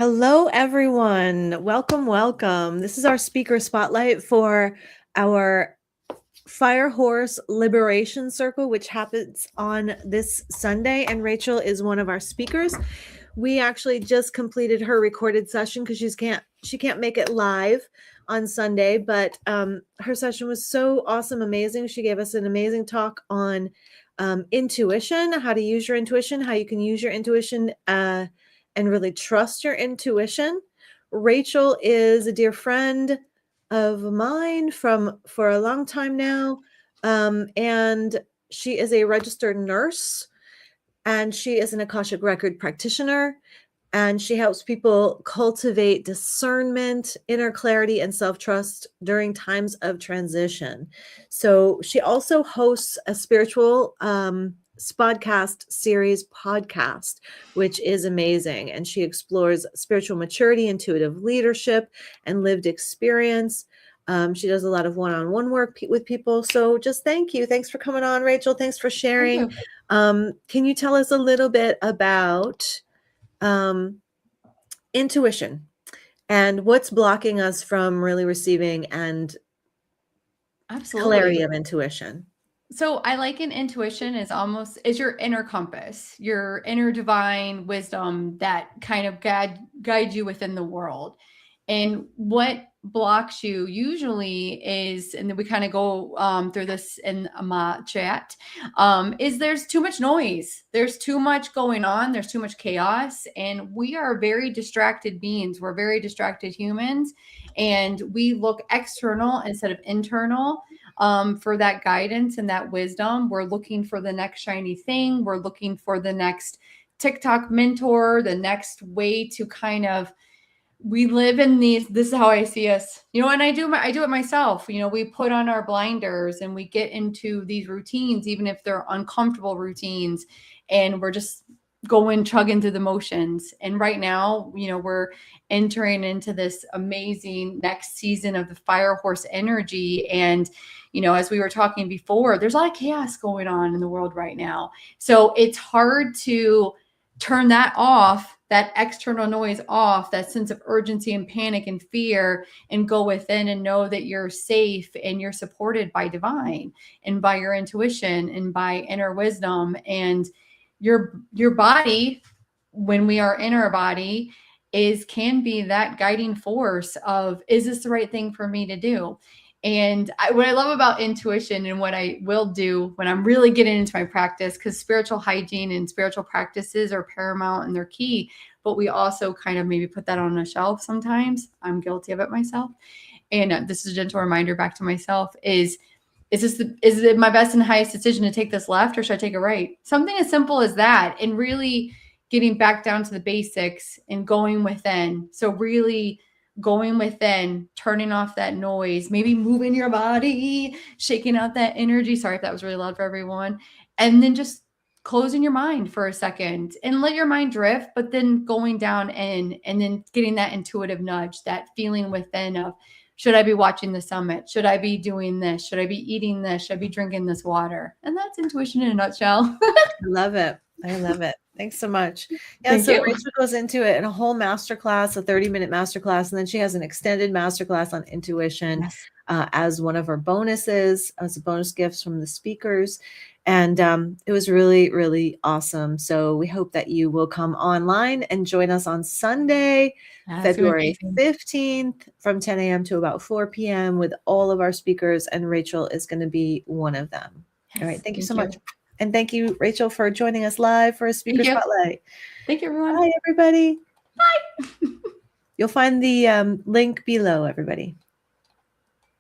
Hello, everyone. Welcome, welcome. This is our speaker spotlight for our Fire Horse Liberation Circle, which happens on this Sunday. And Rachel is one of our speakers. We actually just completed her recorded session because she can't make it live on Sunday, but her session was so awesome, amazing. She gave us an amazing talk on intuition, how to use your intuition, how you can use your intuition and really trust your intuition. Rachel is a dear friend of mine for a long time now, and she is a registered nurse, and she is an Akashic record practitioner, and she helps people cultivate discernment, inner clarity, and self-trust during times of transition. So she also hosts a spiritual podcast series podcast, which is amazing. And she explores spiritual maturity, intuitive leadership, and lived experience. She does a lot of one-on-one work with people. So just thank you. Thanks for coming on, Rachel. Thanks for sharing. Can you tell us a little bit about intuition and what's blocking us from really receiving and clarity of intuition? So I liken intuition is your inner compass, your inner divine wisdom that kind of guides you within the world. And what blocks you usually is, and then we kind of go through this in my chat, is there's too much noise. There's too much going on. There's too much chaos. And we are very distracted beings. We're very distracted humans. And we look external instead of internal. For that guidance and that wisdom. We're looking for the next shiny thing. We're looking for the next TikTok mentor, the next way to we live in this is how I see us, and I do it myself. We put on our blinders and we get into these routines, even if they're uncomfortable routines, and we're just chugging through the motions. And right now, we're entering into this amazing next season of the Fire Horse energy. And, as we were talking before, there's a lot of chaos going on in the world right now. So it's hard to turn that off, that external noise off, that sense of urgency and panic and fear, and go within and know that you're safe and you're supported by divine and by your intuition and by inner wisdom. And your body, when we are in our body, can be that guiding force of, is this the right thing for me to do? And what I love about intuition and what I will do when I'm really getting into my practice, because spiritual hygiene and spiritual practices are paramount and they're key, but we also kind of maybe put that on a shelf sometimes. I'm guilty of it myself. And this is a gentle reminder back to myself is it my best and highest decision to take this left, or should I take it right? Something as simple as that, and really getting back down to the basics and going within. So really going within, turning off that noise, maybe moving your body, shaking out that energy. Sorry if that was really loud for everyone. And then just closing your mind for a second and let your mind drift, but then going down in and then getting that intuitive nudge, that feeling within of, should I be watching the summit? Should I be doing this? Should I be eating this? Should I be drinking this water? And that's intuition in a nutshell. I love it. I love it. Thanks so much. Yeah, so Rachel goes into it in a whole masterclass, a 30-minute masterclass, and then she has an extended masterclass on intuition as one of her bonuses, as a bonus gifts from the speakers. And it was really, really awesome. So we hope that you will come online and join us on Sunday, February 15th from 10 a.m. to about 4 p.m. with all of our speakers, and Rachel is going to be one of them. All right. Thank you so much. And thank you, Rachel, for joining us live for a speaker spotlight. Thank you, everyone. Bye, everybody. Bye. You'll find the link below, everybody.